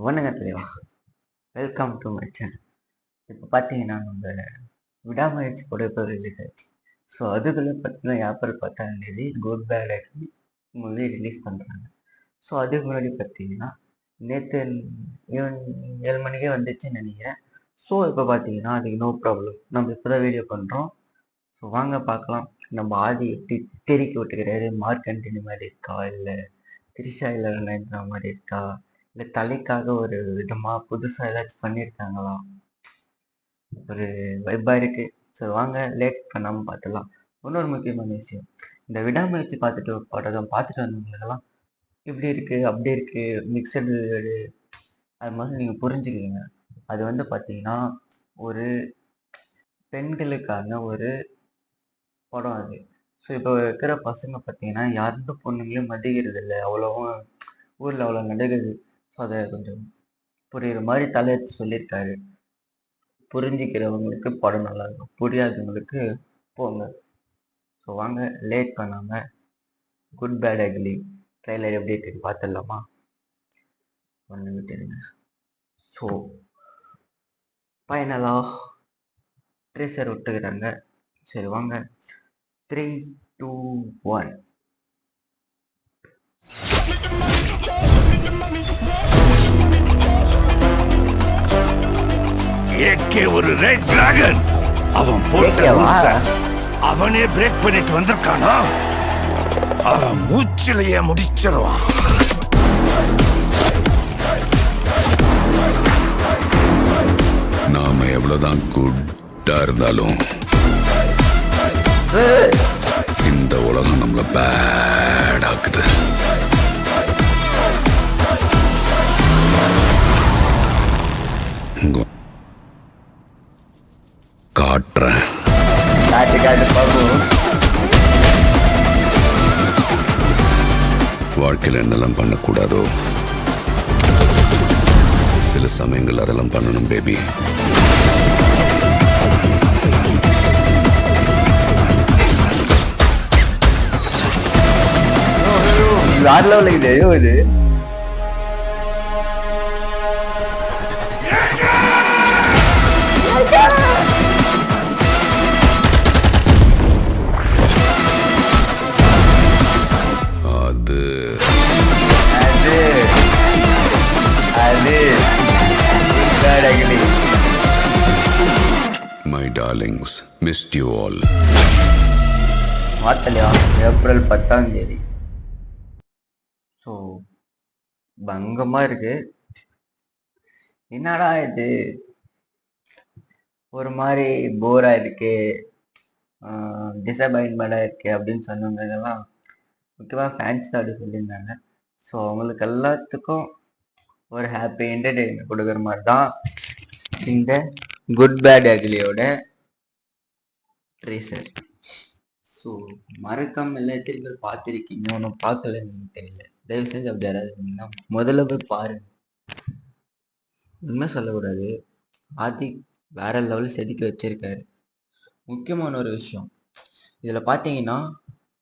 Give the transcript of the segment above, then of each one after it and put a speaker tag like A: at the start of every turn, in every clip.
A: வணக்கம் தலைவா, welcome to my channel. இப்போ பார்த்தீங்கன்னா நம்ம விடாமுயற்சி கூட இப்போ ரிலீஸ் ஆச்சு. ஸோ அதுக்குள்ளே பார்த்தீங்கன்னா ஏப்ரல் 10ஆம் தேதி Good Bad Ugly movie release பண்ணுறாங்க. ஸோ அதுக்கு முன்னாடி பார்த்தீங்கன்னா நேற்று ஈவன் 7 மணிக்கே வந்துச்சுன்னு நினைக்கிறேன். ஸோ இப்போ பார்த்தீங்கன்னா அதுக்கு நோ ப்ராப்ளம், நம்ம இப்போ தான் வீடியோ பண்ணுறோம். ஸோ வாங்க பார்க்கலாம் நம்ம ஆதி எப்படி தெறிக்கி விட்டுக்கிறாரு. மார்க் ஆண்டனி மாதிரி இருக்கா, இல்லை திரிஷா இல்லை நயன்தாரா மாதிரி இருக்கா, இல்லை தலைக்காக ஒரு விதமாக புதுசாக ஏதாச்சும் பண்ணியிருக்காங்களா, ஒரு வைப்பாக இருக்குது. ஸோ வாங்க லேட் பண்ணாமல் பார்த்துடலாம். இன்னொரு முக்கியமான விஷயம், இந்த விடாமுயற்சி பார்த்துட்டு படம் பார்த்துட்டு வந்தவங்களுக்கெல்லாம் இப்படி இருக்குது அப்படி இருக்குது மிக்சடு அது மாதிரி நீங்கள் புரிஞ்சுக்கிறீங்க. அது வந்து பார்த்தீங்கன்னா ஒரு பெண்களுக்கான ஒரு படம் அது. ஸோ இப்போ இருக்கிற பசங்க பார்த்தீங்கன்னா எந்த பொண்ணுங்களையும் மதிக்கிறது இல்லை, அவ்வளோவும் ஊரில் அவ்வளோ நடக்குது. ஸோ அதை கொஞ்சம் புரியுற மாதிரி தலையெடுத்து சொல்லியிருக்காரு. புரிஞ்சிக்கிறவங்களுக்கு படம் நல்லா இருக்கும், புரியாதவங்களுக்கு போங்க. ஸோ வாங்க லேட் பண்ணாமல் குட் பேட் அக்லி ட்ரெய்லர் எப்படி இருக்கு பார்த்துடலாமா? ஒன்று விட்டுருங்க. ஸோ ஃபைனலாக ட்ரீசர் விட்டுக்கிறாங்க. சரி வாங்க 3, 2, 1.
B: ஏகே ஒரு ரெட் டிராகன். அவன் போட்ட ரூல்ஸ அவனே பிரேக் பண்ணிட்டு வந்திருக்கானா? அவன் மூச்சிலேயே முடிச்சிருவான்.
C: நாம எவ்வளவுதான் குட்டா இருந்தாலும் இந்த உலகம் நம்மள பேட் ஆக்குது. காட்டுறேன். வாழ்க்கையில் என்னெல்லாம் பண்ணக்கூடாதோ சில சமயங்கள் அதெல்லாம் பண்ணணும் பேபி.
A: வேற லெவலில் இது இது
C: My darlings, missed you all.
A: மாத்தலையா ஏப்ரல் 10ஆம் தேதி. ஸோ பங்கமாக இருக்கு. என்னடா இது ஒரு மாதிரி போராக இருக்கு, டிசப்பாயின்மெண்டாக இருக்கு அப்படின்னு சொன்னவங்கெல்லாம் முக்கியமாக ஃபேன்ஸ் தான் அப்படி சொல்லியிருந்தாங்க. ஸோ அவங்களுக்கு எல்லாத்துக்கும் ஒரு ஹாப்பி என்டர்டெயின்மெண்ட் கொடுக்குற மாதிரி தான் இந்த குட் பேட் அக்லியோட ட்ரீசர். ஸோ மறக்காம எத்தனை பேர் பார்த்துருக்கீங்க, ஒன்றும் பார்க்கலன்னு தெரியல. தயவு செஞ்சு அப்படி யாராவது இருந்தீங்கன்னா முதல்ல போய் பாருங்க. உண்மை சொல்லக்கூடாது, ஆதி வேற லெவலில் செதுக்கி வச்சிருக்காரு. முக்கியமான ஒரு விஷயம் இதில் பார்த்தீங்கன்னா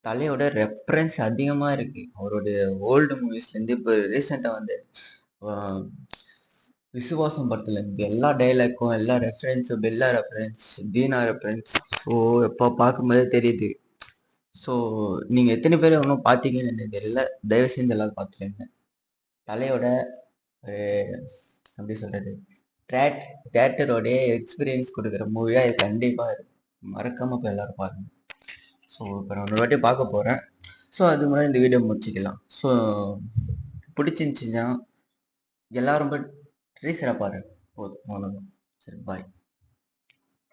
A: தலையோட ரெஃபரன்ஸ் அதிகமாக இருக்குது. அவருடைய ஓல்டு மூவிஸ்லேருந்து இப்போ ரீசெண்டாக வந்து விசுவாசம் படத்துலேருந்து எல்லா டைலாக்கும், எல்லா ரெஃபரன்ஸும், பெல்லா ரெஃபரன்ஸ், தீனா ரெஃபரன்ஸ். ஸோ இப்போ பார்க்கும்போதே தெரியுது. ஸோ நீங்கள் எத்தனை பேர் ஒன்றும் பார்த்தீங்கன்னு எனக்கு தெரியல, தயவு செஞ்சு எல்லோரும் பார்த்துருங்க. தலையோட எப்படி சொல்கிறது, தேட்டரோடைய எக்ஸ்பீரியன்ஸ் கொடுக்குற மூவியாக இது கண்டிப்பாக இருக்கும். மறக்காமல் இப்போ எல்லோரும் பாருங்கள். ஸோ இப்போ நான் ஒரு வாட்டி பார்க்க போகிறேன். ஸோ அது முன்னாடி இந்த வீடியோ முடிச்சுக்கலாம். ஸோ பிடிச்சிருந்துச்சின்னா எல்லோரும் போய் ட்ரீசரை பாருங்கள், போதும் அவ்வளோதான். சரி பாய்.